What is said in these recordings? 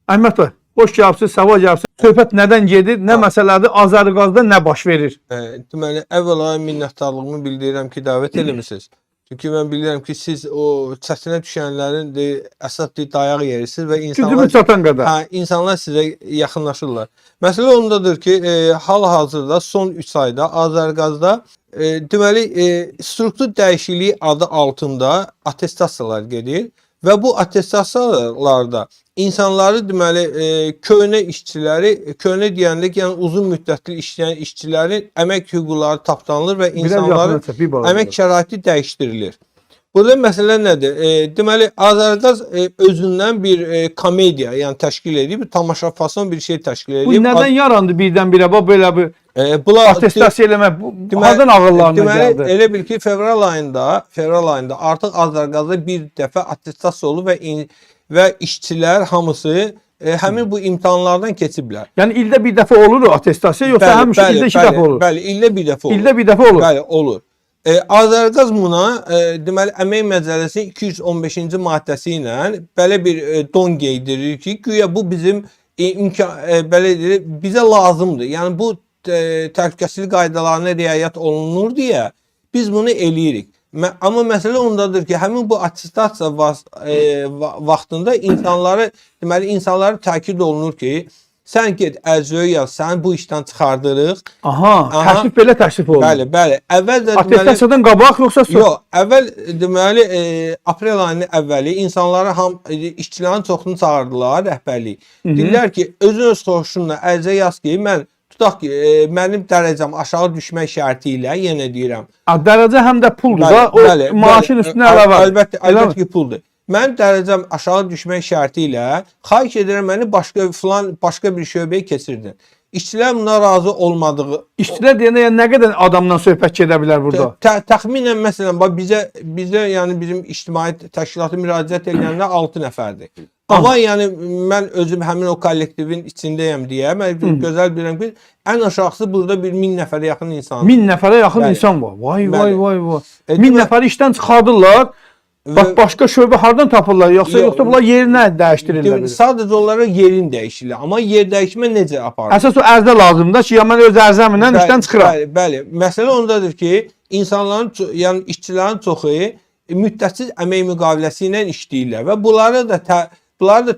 Əhməd bəy, hoş gəlibsiz, sabah gəlibsiz. Söhbət nədən gedir, nə məsələdir, Azərqazda nə baş verir? Deməli, əvvəla minnətdarlığımı bildirirəm ki, dəvət eləmisiniz. Çünki mən bilirəm ki, siz o çətinə düşənlərin əsas dayaq yerisiniz və Gücümüz çatan qədər. insanlar sizə yaxınlaşırlar. Məsələ ondadır ki, hal-hazırda son 3 ayda Azərqazda deməli, struktur dəyişikliyi adı altında attestasiyalar gedir və bu attestasiyalarda insanları deməli köhnə işçiləri, köhnə deyəndə yəni uzun müddətli işləyən işçilərin əmək hüquqları tapdanılır və insanların əmək şəraiti dəyişdirilir. Burada məsələ nədir? Deməli Azərqaz özündən bir komediya, yəni təşkil edib, bir tamaşa fason bir şey təşkil edib. Bu nədən yarandı birdən-birə belə bir attestasiya eləmək? Hardan ağıllarına gəldi? Deməli, elə bil ki, fevral ayında artıq Azərqazda bir dəfə attestasiya olub və işçilər hamısı həmin bu imtahanlardan keçiblər. Yəni ildə bir dəfə olur o attestasiya, yoxsa həmişə ildə 2 dəfə olur? Bəli, ildə bir dəfə olur. İldə bir dəfə olur. Bəli, olur. Azərqaz buna deməli Əmək Məcəlləsinin 215-ci maddəsi ilə belə bir don qeydirir ki, güya bu bizim belə deyir, bizə lazımdır. Yəni bu təhlükəsizlik qaydalarına riayət olunur deyə biz bunu eləyirik. Amma məsələ ondadır ki, həmin bu attestasiya vaxtında insanları təkid olunur ki, sən get ərizə yaz, səni bu işdən çıxardırıq. Təklif belə təklif olunur. Bəli. Əvvəl attestasiyadan qabaq yoxsa sonra? Yox, əvvəl deməli aprel ayının əvvəli insanlara işçilərin çoxunu çağırdılar rəhbərlik. Dedilər ki, özün öz xoşunla ərizə yaz ki, tutaq ki, mənim dərəcəm aşağı düşmək şərti ilə, yenə deyirəm. Dərəcə həm də puldur da, o maaşın üstünə əlavə. Əlbəttə ki, puldur. Mənim dərəcəm aşağı düşmək şərti ilə xahiş edirəm məni başqa bir şöbəyə keçirdin. İşçilər buna razı olmadığı. İşçilər deyəndə nə qədər adamdan söhbət gedə bilər burada? Təxminən məsələn bizə yəni bizim ictimai təşkilatı müraciət edəndə 6 nəfərdir. Amma yəni mən özüm həmin o kollektivin içindəyəm deyə mən gözəl bilirəm ki, ən aşağısı burada bir 1000 nəfərə yaxın insan. 1000 nəfərə yaxın insan var. Vay. 1000 nəfəri işdən çıxardırlar. Başqa şöbə hardan tapırlar? Yoxsa bunlar yerinə dəyişdirirlər? Sadəcə onlara yerin dəyişirlər. Amma yer dəyişmə necə aparır? Əsas o ərizə lazımdır ki, ya mən öz ərizəmlə işdən çıxıram. Bəli. Məsələ ondadır ki, insanların, yəni işçilərin çoxu müddətsiz əmək müqaviləsi ilə işləyirlər və bunları da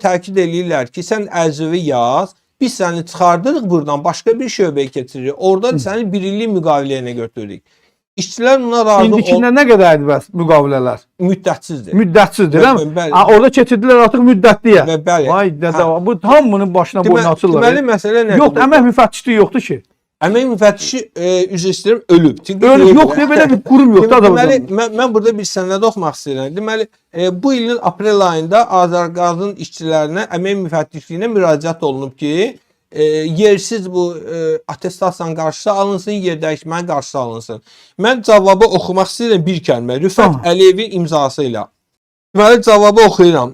təkid edirlər ki, sən ərizəni yaz, biz səni çıxardırıq buradan, başqa bir şöbəyə keçiririk. Orada səni bir illik müqavilə ilə götürürük. İşçilər buna razı olmur. İndikində nə qədərdir bəs müqavilələr? Müddətsizdir. Müddətsizdir, bəli. Orada keçirdilər artıq müddətliyə. Bəli. Vay dədə, bu hamının başına boyun açırlar. Deməli məsələ nədir? Yox, əmək müfəttişliyi yoxdur ki. Əmək müfəttişi üzr istəyirəm, ölüb. Ölüb yox deyə belə bir qurum yoxdur da. Deməli mən burada bir sənəd oxumaq istəyirəm. Deməli bu ilin aprel ayında Azərqazın işçilərinə əmək müfəttişliyinə müraciət olunub ki, yersiz bu attestasiyanın qarşısı alınsın, yer dəyişmənin qarşısı alınsın. Mən cavabı oxumaq istəyirəm bir kəlmə. Rüfət Əliyevin imzası ilə. Deməli cavabı oxuyuram.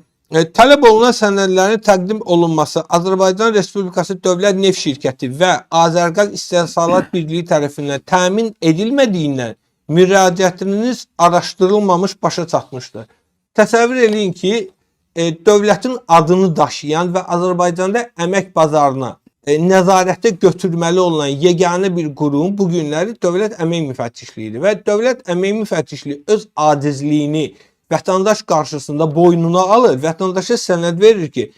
Tələb olunan sənədlərin təqdim olunması Azərbaycan Respublikası Dövlət Neft Şirkəti və Azərqaz İstehsalat Birliyi tərəfindən təmin edilmədiyindən müraciətiniz araşdırılmamış başa çatmışdır. Təsəvvür eləyin ki, dövlətin adını daşıyan və Azərbaycanda əmək bazarına nəzarətdə götürməli olan yeganə bir qurum bu günləri Dövlət Əmək Müfəttişliyidir və Dövlət Əmək Müfəttişliyi öz acizliyini vətəndaş qarşısında boynuna alır, vətəndaşa sənəd verir ki,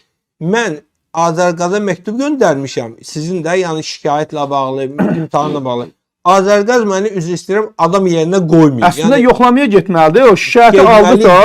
mən Azərqaza məktub göndərmişəm, sizin də yəni şikayətlə bağlı, imtahanla bağlı. Azərqaz məni üzr istəyirəm, adam yerinə qoymuyor. Əslində yoxlamaya getməlidir. O şikayəti aldısa,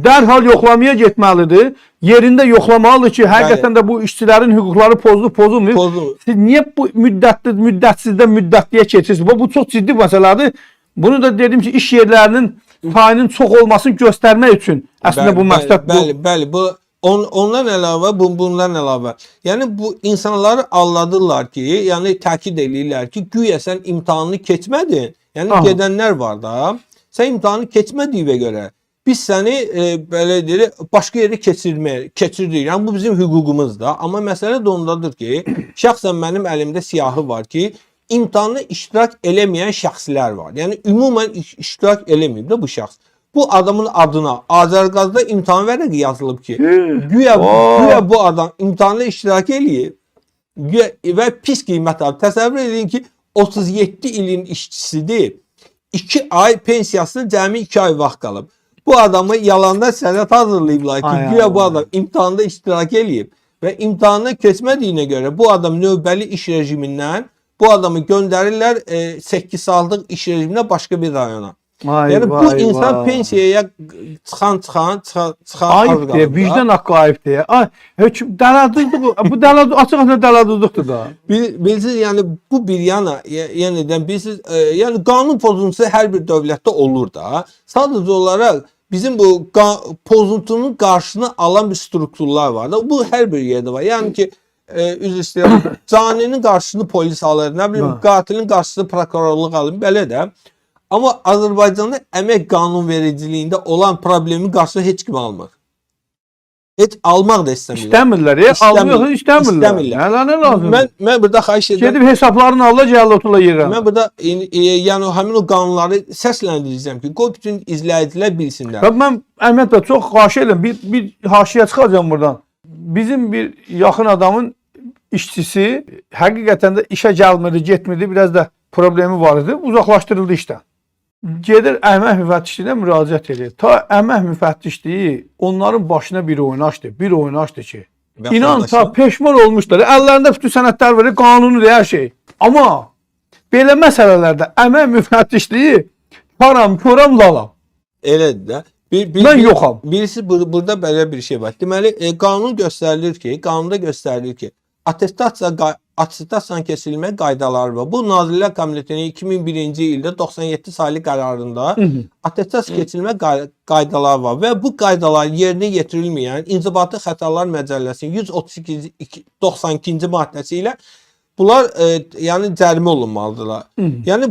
dərhal yoxlamaya getməlidir. Yerində yoxlamalıdır ki, həqiqətən də bu işçilərin hüquqları pozulmur. Siz niyə bu müddətsizdən müddətliyə keçirsiniz? Bu çox ciddi məsələdir. Bunu da dedim ki, iş yerlərinin payının çox olmasını göstərmək üçün əslində bu məqsəd bu. Bəli, bu ondan əlavə, bundan əlavə. Yəni bu insanları aldadırlar ki, yəni təkid edirlər ki, güya sən imtahanını keçmədin. Yəni gedənlər var da, sən imtahanını keçmədiyinə görə biz səni belə deyirik, başqa yerə keçiririk. Yəni bu bizim hüququmuzdur. Amma məsələ də ondadır ki, şəxsən mənim əlimdə siyahı var ki, imtahanda iştirak eləməyən şəxslər var. Yəni ümumən iştirak eləməyib də bu şəxs. bu adamın adına Azərqazda imtahan vərəqi yazılıb ki, güya bu adam imtahanda iştirak eləyib və pis qiymət alıb. Təsəvvür edin ki, 37 ilin işçisidir. 2 ay pensiyasına cəmi 2 ay vaxt qalıb. Bu adamı yalanda sənəd hazırlayıblar ki, güya bu adam imtahanda iştirak eləyib və imtahandan keçmədiyinə görə bu adam növbəli iş rejimindən bu adamı göndərirlər 8 saatlıq iş rejiminə başqa bir rayona. Yəni bu insan pensiyaya çıxan ayıb deyə, vicdan haqqı ayıb deyə. Ay, hökm dələduzluq, bu dələduz açıq-açıq dələduzluqdur da. Bilirsiniz, yəni bu bir yana, yenidən bilirsiniz, yəni qanun pozuntusu hər bir dövlətdə olur da. Sadəcə olaraq bizim bu pozuntunun qarşısını alan bir strukturlar var da. Bu hər bir yerdə var. Yəni ki, üzr istəyirəm, caninin qarşısını polis alır, nə bilim, qatilin qarşısını prokurorluq alır, belə də. Amma Azərbaycanda əmək qanunvericiliyində olan problemin qarşısını heç kim almır. Heç almaq da istəmirlər. İstəmirlər. Nə lazım? Mən burada xahiş edirəm. Gedib hesablarını Allah cəhəllə otula yeyirəm. Mən burada yəni həmin o qanunları səsləndirəcəm ki, qoy bütün izləyicilər bilsinlər. Mən Əhməd bəy çox xahiş edirəm, bir haşiyə çıxacağam buradan. Bizim bir yaxın adamın işçisi həqiqətən də işə gəlmirdi, getmirdi, biraz da problemi var idi, uzaqlaşdırıldı işdən. Gedir əmək müfəttişliyinə müraciət edir. Ta əmək müfəttişliyi onların başına bir oyun açdı ki, inan ta peşman olmuşlar. Əllərində bütün sənədlər verir, qanunu hər şey. Amma belə məsələlərdə əmək müfəttişliyi param lalam. Elədir də. Mən yoxam. Birisi burada belə bir şey var. Deməli, qanunda göstərilir ki, attestasiyanın keçirilmə qaydaları var. Bu Nazirlər Kabinetinin 2001-ci ildə 97 saylı qərarında attestasiya keçirilmə qaydaları var və bu qaydalar yerinə yetirilməyən İnzibati Xətalar Məcəlləsinin 192-ci maddəsi ilə bunlar yəni cərimə olunmalıdırlar. Yəni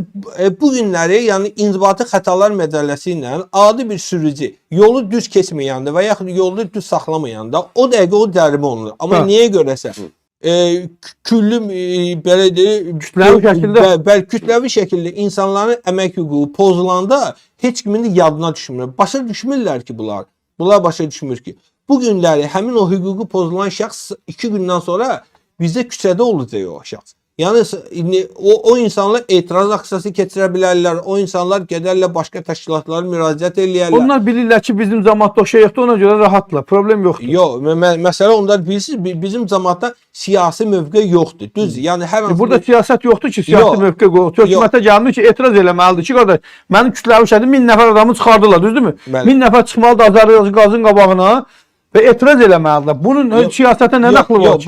bu günləri yəni İnzibati Xətalar Məcəlləsi ilə adi bir sürücü yolu düz keçməyəndə və yaxud yolu düz saxlamayanda o dəqiqə o cərimə olunur. Amma niyə görəsə küllü belə deyil, kütləvi şəkildə insanların əmək hüququ pozulanda heç kimin də yadına düşmür. Başa düşmürlər ki bunlar. Bunlar başa düşmür ki bu günləri həmin o hüququ pozulan şəxs 2 gündən sonra bizdə küçədə olacaq o şəxs. Yəni o insanlar etiraz aksiyası keçirə bilərlər, o insanlar gedərlər başqa təşkilatlara müraciət eləyərlər. Onlar bilirlər ki, bizim cəmaatda o şey yoxdur, ona görə rahatlar, problem yoxdur. Yox, məsələ onlar bilirsiniz, bizim cəmaatda siyasi mövqe yoxdur. Düz, yəni hər hansı burada siyasət yoxdur ki, siyasi mövqe qoyur. Hökumətə gəlmir ki, etiraz eləməlidir ki, qardaş, mənim kütləvi şəkildə 1000 nəfər adamı çıxardılar, düzdürmü? 1000 nəfər çıxmalıdır Azərqazın qabağına. Və etiraz eləməlidir. Bunun siyasətə nə daxlı var ki?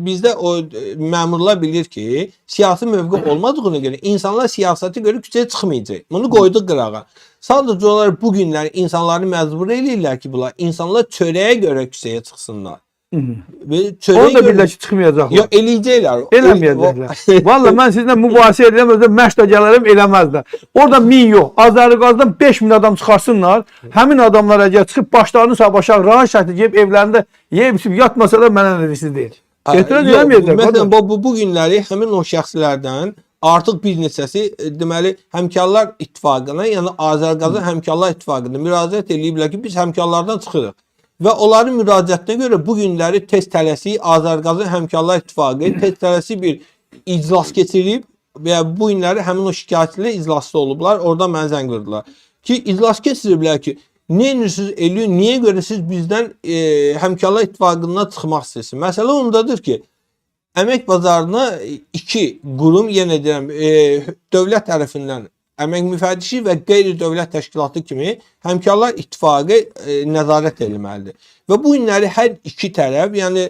Bizdə o məmurlar bilir ki, siyasi mövqe olmadığına görə insanlar siyasətə görə küçəyə çıxmayacaq. Bunu qoyduq qırağa. Sadəcə olaraq bu günlər insanları məcbur eləyirlər ki, bunlar insanlar çörəyə görə küçəyə çıxsınlar. Onu da bilirlər ki, çıxmayacaqlar. Yox, eləyəcəklər. Eləməyəcəklər. Valla mən sizinlə mübahisə edirəm, özdə məşq gələrəm, eləməzlər. Orada 1000 yox, Azərqazdan 5000 adam çıxarsınlar, həmin adamlar əgər çıxıb başlarını sağ-başaq rahat şəkildə yeyib evlərində yeyib yatmasalar mənə nədirsiz deyil. Etiraz eləməyəcək. Məsələn, bu günləri həmin o şəxslərdən artıq bir neçəsi deməli Həmkarlar İttifaqına, yəni Azərqazın Həmkarlar İttifaqına müraciət ediblər ki, biz həmkarlardan çıxırıq. Və onların müraciətinə görə bu günləri tez tələsik Azərqazın Həmkarlar İttifaqı tez tələsik bir iclas keçirib və bu günləri həmin o şikayətçilər iclasda olublar. Orada mənə zəng vurdular ki, iclas keçiriblər ki, nə edirsiniz eləyin, niyə görə siz bizdən Həmkarlar İttifaqından çıxmaq istəyirsiniz? Məsələ ondadır ki, əmək bazarına 2 qurum, yenə deyirəm, dövlət tərəfindən əmək müfəttişi və qeyri-dövlət təşkilatı kimi Həmkarlar İttifaqı nəzarət etməlidir. Və bu günləri hər iki tərəf, yəni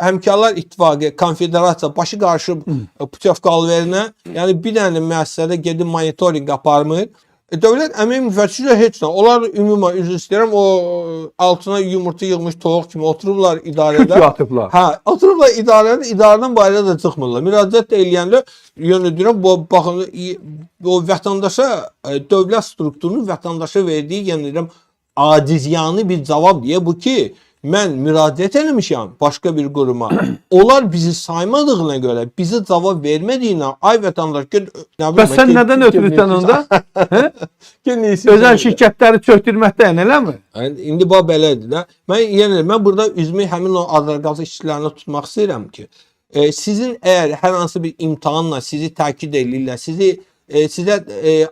Həmkarlar İttifaqı, konfederasiya başı qarşı Putyovka-Alverinə, yəni bir dənə müəssisədə gedib monitorinq aparmır. Dövlət əmək müfəttişi heç nə. Onlar ümumən üzr istəyirəm, o altına yumurta yığmış toyuq kimi oturublar idarədə. Küt yatıblar. Hə, oturublar idarədə, idarədən bayıra da çıxmırlar. Müraciət eləyənlər, yəni deyirəm, baxın, o vətəndaşa, dövlət strukturunun vətəndaşa verdiyi, yəni deyirəm, acizyanı bir cavab deyə bu ki, mən müraciət eləmişəm başqa bir quruma. Onlar bizi saymadığına görə, bizi cavab vermədiyinə, ay vətəndaş, nə bilim. Bəs sən nədən ötürürsən onda? Özəl şirkətləri çöktürməkdən eləmi? İndi bax belədir də. Mən burada üzümü həmin o Azərqazı işçilərinə tutmaq istəyirəm ki, sizin əgər hər hansı bir imtahanla sizi təkid edirlər, sizə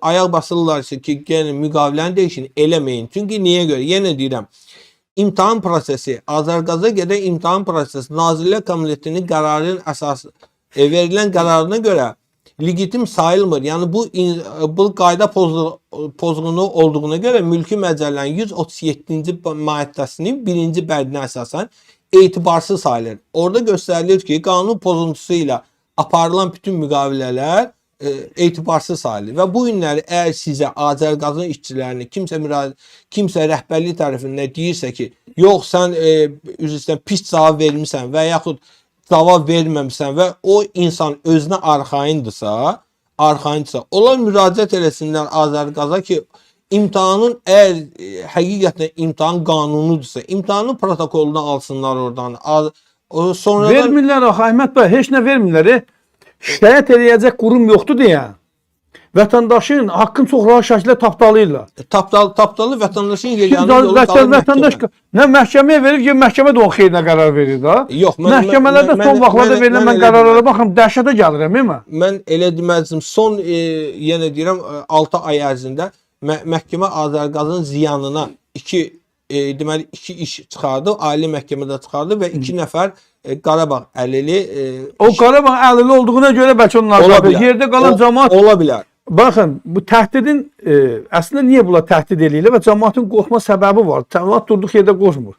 ayaq basırlarsa ki, gəlin müqaviləni dəyişin, eləməyin. Çünki niyə görə? Yenə deyirəm, İmtahan prosesi, Azərqaza qədər imtahan prosesi Nazirlər Komitetinin qərarının əsası verilən qərarına görə legitim sayılmır. Yəni bu qayda pozğunluğu olduğuna görə Mülki Məcəllənin 137-ci maddəsinin 1-ci bəndinə əsasən etibarsız sayılır. Orada göstərilir ki, qanun pozuntusu ilə aparılan bütün müqavilələr etibarsız sayılır. Və bu günləri əgər sizə Azərqazın işçilərini kimsə rəhbərlik tərəfindən deyirsə ki, yox sən üzrə pis cavab vermirsən və yaxud cavab verməmisən və o insan özünə arxayındırsa, onlar müraciət eləsinlər Azərqaza ki, imtahanın əgər həqiqətən imtahan qanunudursa, imtahanın protokolunu alsınlar oradan. Vermirlər axı Əhməd bəy, heç nə vermirlər. Şikayət eləyəcək qurum yoxdur deyə vətəndaşın haqqını çox rahat şəkildə tapdalayırlar. Tapdalı vətəndaşın yeganə yolu qalır məhkəmə. Nə məhkəməyə verir ki, məhkəmə də onun xeyrinə qərar verir də. Yox, məhkəmələrdə son vaxtlarda verilən mən qərarlara baxım, dəhşətə gəlirəm, mən. Mən elə deməzdim, son yenə deyirəm 6 ay ərzində məhkəmə Azərqazın ziyanına deməli 2 iş çıxardı, ali məhkəmədə çıxardı və 2 nəfər Qarabağ əlili o Qarabağ əlili olduğuna görə bəlkə onlar yerdə qalan cəmaət ola bilər. Baxın, bu təhdidin əslində niyə bunlar təhdid eləyirlər və cəmaətin qorxma səbəbi var. Cəmaət durduq yerdə qorxmur.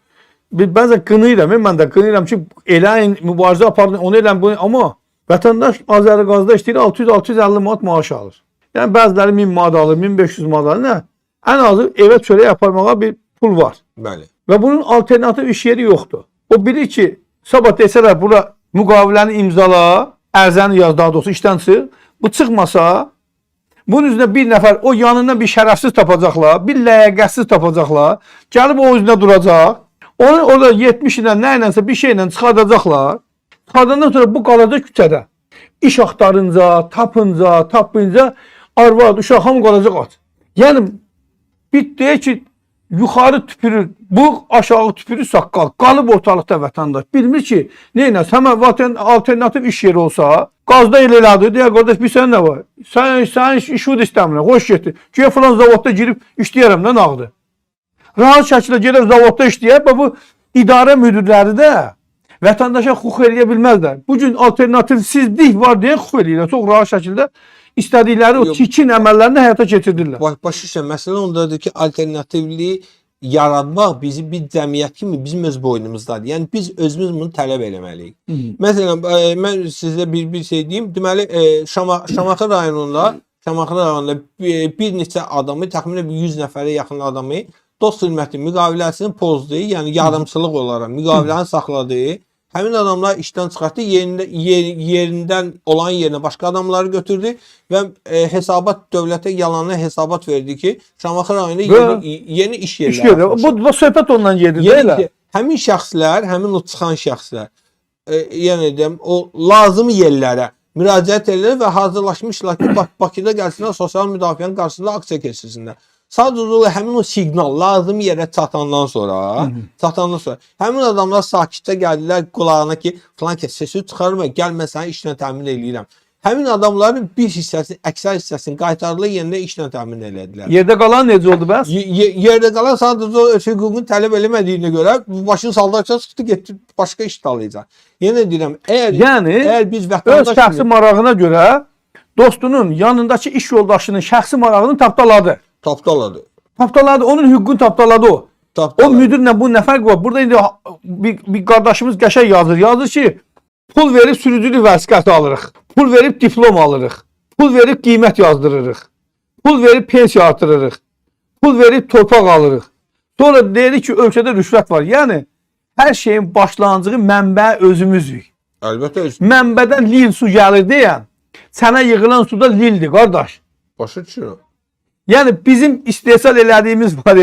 Bəzən qınayıram, mən də qınayıram ki, eləyin, mübarizə aparın, onu eləyin, bunu, amma vətəndaş Azərqazda işləyir 600-650 manat maaş alır. Yəni bəziləri 1000 manat alır, 1500 manat alır, nə? Ən azı evə çörək aparmağa bir pul var. Bəli. Və bunun alternativ iş yeri yoxdur. O bilir ki, sabah desələr bura müqaviləni imzala, ərzəni yaz, daha doğrusu işdən çıx. Bu çıxmasa, bunun üzrə bir nəfər, o yanından bir şərəfsiz tapacaqlar, bir ləyaqətsiz tapacaqlar. Gəlib o üzrə duracaq. Onu orada 70 ilə, nə ilənsə bir şeylə çıxardacaqlar. Çıxardandan sonra bu qalacaq küçədə. İş axtarınca, tapınca, arvad, uşaq hamı qalacaq aç. Yəni, bir deyək ki, yuxarı tüpürür, bu aşağı tüpürür saqqal. Qalıb ortalıqda vətəndaş. Bilmir ki, neynəs, həmən alternativ iş yeri olsa, qazda el elədir, deyək, qardaş, bir sən nə var? Sən işud istəmirəm, xoş getdi. Ki, falan zavodda girib işləyərəm, nə nağdır? Rahat şəkildə gedib zavodda işləyər, bu idarə müdürləri də vətəndaşa hüquq eləyə bilməzlər. Bugün alternativsizlik var deyə hüquq eləyirlər, çox rahat şəkildə. İstədikləri o çirkin əməllərini həyata keçirdirlər. Başa məsələ ondadır ki, alternativliyi yaratmaq bizi bir cəmiyyət kimi bizim öz boynumuzdadır. Yəni biz özümüz bunu tələb eləməliyik. Məsələn, mən sizə bir şey deyim. Deməli, Şamaxı rayonunda bir neçə adamı, təxminən 100 nəfərə yaxın adamı dost xidməti müqaviləsini pozdu, yəni yarımçılıq olaraq müqaviləni saxladı. Həmin adamlar işdən çıxartdı, yerindən olan yerinə başqa adamları götürdü və hesabat dövlətə yalanlı hesabat verdi ki, Şamaxı rayonunda yeni iş yerləri. Bu söhbət ondan gedir deyil. Həmin şəxslər, həmin o çıxan şəxslər, yəni deyəm, o lazım yerlərə müraciət edirlər və hazırlaşmışlar ki, Bakıda gəlsinlər, sosial müdafiənin qarşısında aksiya keçirsinlər. Sadəcə həmin o siqnal lazım yerə çatandan sonra həmin adamlar sakitcə gəldilər qulağına ki, falan kəs səsi çıxarma, gəl mən səni işlə təmin eləyirəm. Həmin adamların bir hissəsini, əksər hissəsini qaytarılı yerində işlə təmin elədilər. Yerdə qalan necə oldu bəs? Yerdə qalan sadəcə hüququnu tələb eləmədiyinə görə başını saldarca çıxdı, getdi başqa iş talayacaq. Yenə deyirəm, əgər biz vətəndaş öz şəxsi marağına görə dostunun yanındakı iş yoldaşının şəxsi marağını tapdaladı. Tapdaladı, onun hüququnu tapdaladı o. O müdürlə bu nə fərq var? Burada indi bir qardaşımız qəşəng yazır. Yazır ki, pul verib sürücülük vəsiqəsi alırıq. Pul verib diplom alırıq. Pul verib qiymət yazdırırıq. Pul verib pensiya artırırıq. Pul verib torpaq alırıq. Sonra deyirik ki, ölkədə rüşvət var. Yəni, hər şeyin başlanğıcı mənbə özümüzük. Əlbəttə özümüz. Mənbədən lil su gəlir deyən, sənə yığılan suda lildir, qardaş. Başa düşürəm. Yəni bizim istehsal elədiyimiz var,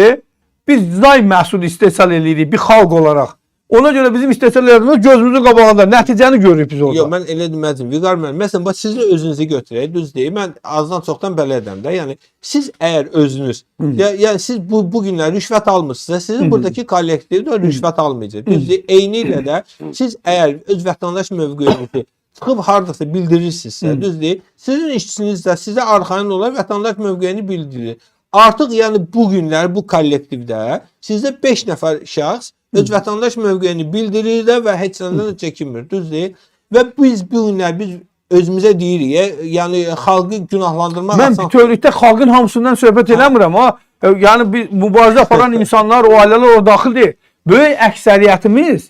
biz zay məhsul istehsal eləyirik bir xalq olaraq. Ona görə bizim istehsallarımız gözümüzün qabağında nəticəni görürük biz orada. Yox, mən elə demədim. Vüqar müəllim, məsələn, bax sizi özünüzü götürək, düz deyil. Mən azdan çoxdan belə edəm də. Yəni siz əgər özünüz, yəni siz bu günlər rüşvət almısınızsa, sizin buradakı kollektiv də rüşvət almayacaq. Düz deyil. Eyni ilə də siz əgər öz vətəndaş mövqeyinizi çıxıb hardasa bildirirsinizsə, düz deyil. Sizin işçiniz də sizə arxayın olaraq vətəndaş mövqeyini bildirir. Artıq yəni bu günlər bu kollektivdə sizdə 5 nəfər şəxs öz vətəndaş mövqeyini bildirir də və heç nədən də çəkinmir, düz deyil. Və biz bu günlər biz özümüzə deyirik, yəni xalqı günahlandırmaq mən bütövlükdə xalqın hamısından söhbət eləmirəm, amma yəni biz mübarizə aparan insanlar, o ailələr o daxil deyil. Böyük əksəriyyətimiz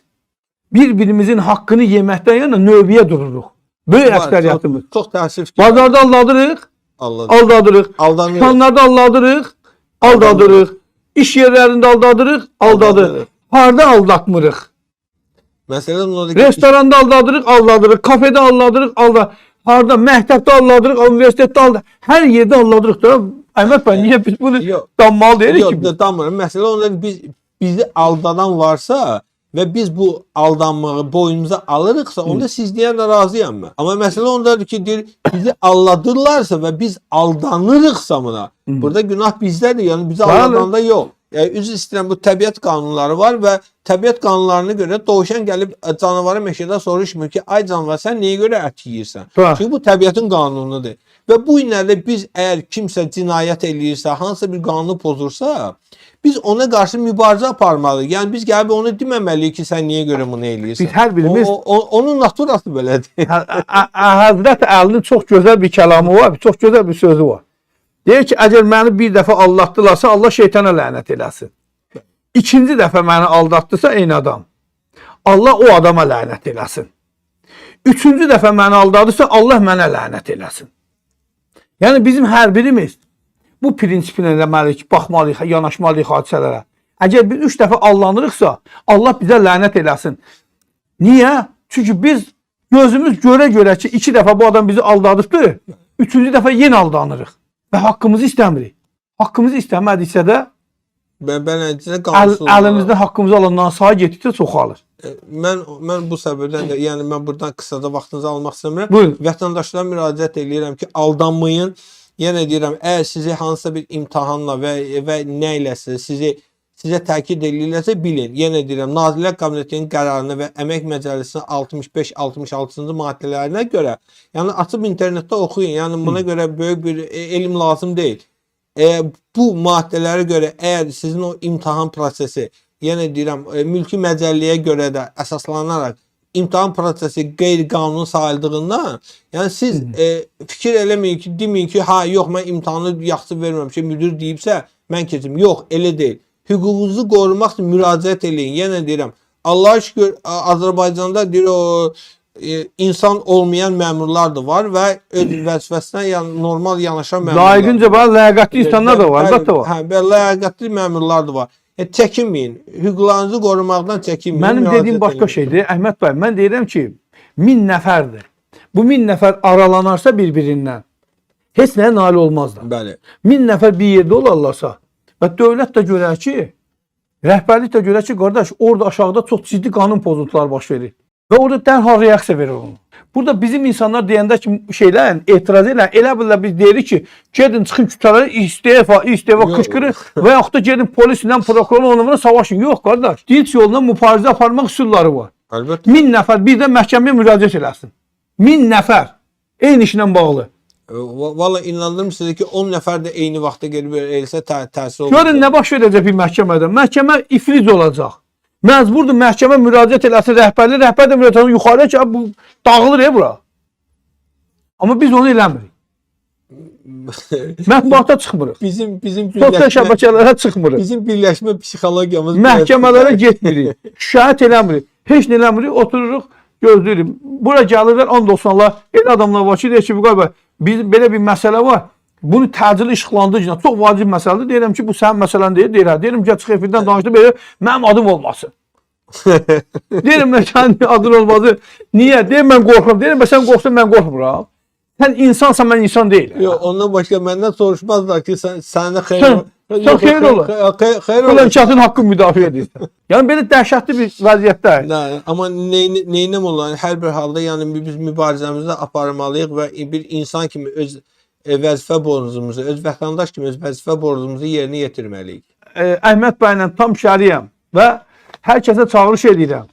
bir-birimizin haqqını yeməkdən yana növbəyə dururuq. Böyük əksəriyyətimiz. Çox təəssüf ki, bazarda aldadırıq, aldadırıq. Dükanlarda aldadırıq, aldadırıq. İş yerlərində aldadırıq, aldadırıq. Harda aldatmırıq? Məsələn, restoranda aldadırıq, aldadırıq. Kafedə aldadırıq, aldadırıq. Harda? Məktəbdə aldadırıq, universitetdə aldadırıq. Hər yerdə aldadırıq da. Əhməd bəy, niyə biz bunu danmalı deyirik ki? Yox, danmırım. Məsələn, onlar bizi aldadan varsa və biz bu aldanmağı boynumuza alırıqsa, onda siz deyən də razıyam mən. Amma məsələ ondadır ki, deyir, bizi aldadırlarsa və biz aldanırıqsa buna, burada günah bizdədir, yəni bizi aldadanda yox. Üzr istəyirəm, bu təbiət qanunları var və təbiət qanunlarına görə dovşan gəlib canavarı meşədə soruşmur ki, ay canavar, sən niyə görə ət yeyirsən? Çünki bu təbiətin qanunudur. Və bu günlərdə biz əgər kimsə cinayət eləyirsə, hansısa bir qanunu pozursa, biz ona qarşı mübarizə aparmalıyıq. Yəni biz gəlib onu deməməliyik ki, sən niyə görə bunu eləyirsən? Biz hər birimiz onun naturası belədir. Həzrət Əlinin çox gözəl bir kəlamı var, çox gözəl bir sözü var. Deyir ki, əgər məni bir dəfə aldatdılarsa, Allah şeytana lənət eləsin. İkinci dəfə məni aldatdısa, eyni adam. Allah o adama lənət eləsin. Üçüncü dəfə məni aldadısa, Allah mənə lənət eləsin. Yəni bizim hər birimiz bu prinsipinə eləməliyik, baxmalıyıq, yanaşmalıyıq hadisələrə. Əgər biz 3 dəfə aldanırıqsa, Allah bizə lənət eləsin. Niyə? Çünki biz gözümüz görə ki, 2 dəfə bu adam bizi aldadıbdır, 3-cü dəfə yenə aldanırıq. Və haqqımızı istəmirik. Haqqımızı istəmədiksə də əlimizdən haqqımızı alandan sağa getdikcə çoxalır. Mən bu səbəbdən də, yəni mən buradan qısada vaxtınızı almaq istəmirəm. Vətəndaşlara müraciət edirəm ki, aldanmayın. Yenə deyirəm, əgər sizi hansısa bir imtahanla və nə iləsə sizə təkid edilirsə bilin. Yenə deyirəm, Nazirlər Kabinetinin qərarına və Əmək Məcəlləsinin 65-66-cı maddələrinə görə, yəni açıb internetdə oxuyun. Yəni buna görə böyük bir elm lazım deyil. Bu maddələrə görə əgər sizin o imtahan prosesi, yenə deyirəm, mülki məcəlləyə görə də əsaslanaraq imtahan prosesi qeyri-qanuni sayıldığından, yəni siz fikir eləməyin ki, deməyin ki, ha, yox, mən imtahanı yaxşı verməmişəm, müdür deyibsə, mən keçim. Yox, elə deyil. Hüququnuzu qorumaq üçün müraciət eləyin. Yenə deyirəm, Allah'a şükür, Azərbaycanda deyir, o insan olmayan məmurlar da var və öz vəzifəsinə normal yanaşan məmurlar. Layiqincə var, ləyaqətli insanlar da var, əlbəttə var. Hə, ləyaqətli məmurlar da var. Çəkinməyin, hüquqlarınızı qorumaqdan çəkinməyin. Mənim dediyim başqa şeydir. Əhməd bəy, mən deyirəm ki, 1000 nəfərdir. Bu 1000 nəfər aralanarsa bir-birindən, heç nəyə nail olmazlar. Bəli. 1000 nəfər bir yerdə olarlarsa və dövlət də görər ki, rəhbərlik də görər ki, qardaş, orada aşağıda çox ciddi qanun pozuntuları baş verir. Və orada dərhal reaksiya verir onu. Burada bizim insanlar deyəndə ki, şeylər, etiraz elə bilirlər biz deyirik ki, gedin çıxın kütlələri istefa qışqırır və yaxud da gedin polislə, prokurorla onunla savaşın. Yox, qardaş, dil yoluna mübarizə aparmaq üsulları var. Əlbəttə. 1000 nəfər birdən məhkəməyə müraciət eləsin. 1000 nəfər eyni işlə bağlı. Valla inandırım sizə ki, 10 nəfər də eyni vaxtda gəlib eləsə təsir olur. Görün nə baş verəcək bir məhkəmədə. Məhkəmə iflic olacaq. Məcburdur məhkəmə müraciət eləsin rəhbər də müraciət yuxarıya ki, bu dağılır bura. Amma biz onu eləmirik. Mətbuata çıxmırıq. Bizim sosial şəbəkələrə çıxmırıq. Bizim birləşmə psixologiyamız məhkəmələrə getmirik. Şikayət eləmirik. Heç nə eləmirik. Otururuq, gözləyirik. Bura gəlirlər, and olsun Allah. Elə adamlar var ki, deyir ki, bizim belə bir məsələ var. Bunu təcili işıqlandırıcı, çox vacib məsələdir. Deyirəm ki, bu sənin məsələn deyir. Deyirəm ki, çıx efirdən danışdı, belə mənim adım olmasın. Deyirəm, sənin adın olmadı. Niyə? Deyirəm, mən qorxuram. Deyirəm, sən qorxsan, mən qorxmuram. Sən insansan, mən insan deyiləm. Yox, ondan başqa məndən soruşmazlar ki, sənə xeyr Sən xeyir ola. Xeyir ola. Fırlançatın haqqı müdafiə edirsən. Yəni belə dəhşətli bir vəziyyətdəyik. Amma neynəm olan hər bir halda yəni biz mübarizəmizi aparmalıyıq və bir insan kimi öz vəzifə borcumuzu, öz vətəndaş kimi öz vəzifə borcumuzu yerinə yetirməliyik. Əhməd bəylə tam şəriyəm və hər kəsə çağırış edirəm.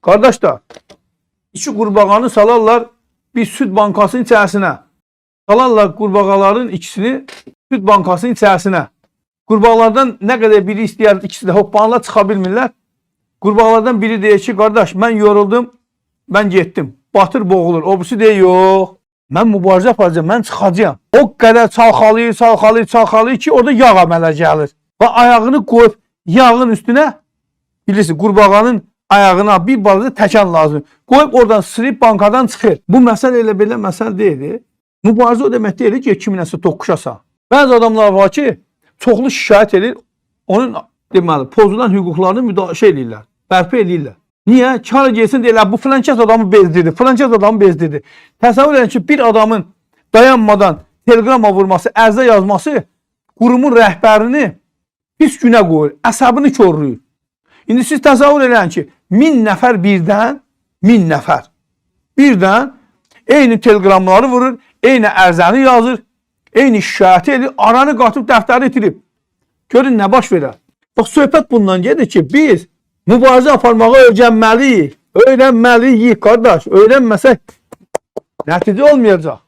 Qardaşlar, 2 qurbağanı salarlar bir süd bankasının içərisinə. Salarlar qurbağaların ikisini süd bankasının içərisinə. Qurbağalardan nə qədər biri istəyər, ikisi də hoppanırlar, çıxa bilmirlər. Qurbağalardan biri deyir ki, qardaş, mən yoruldum, mən getdim. Batır boğulur. O birisi deyir, yox, mən mübarizə aparacağım, mən çıxacağam. O qədər çalxalayır ki, orada yağ əmələ gəlir. Və ayağını qoyub yağın üstünə, bilirsiniz, qurbağanın ayağına bir balaca təkan lazım. Qoyub oradan sırıb bankadan çıxır. Bu məsələ elə belə məsələ deyil. Mübarizə o demək deyil ki, kiminəsə toqquşasan. Bəzi adamlar var ki, çoxlu şikayət edir, onun deməli, pozulan hüquqlarını müdafiə edirlər, bərpa edirlər. Niyə? Kar gelsin deyirlər, bu filankəs adamı bezdirdi, filankəs adamı bezdirdi. Təsəvvür edin ki, bir adamın dayanmadan telegrama vurması, ərizə yazması qurumun rəhbərini pis günə qoyur, əsəbini körlüyür. İndi siz təsəvvür edin ki, 1000 nəfər birdən eyni telegramları vurur, eyni ərzəni yazır, eyni şikayət edir, aranı qatıb dəftəri itirib. Görün nə baş verər. Bax, söhbət bundan gedir ki, biz mübarizə aparmağı öyrənməliyik. Öyrənməliyik, qardaş. Öyrənməsək nəticə olmayacaq.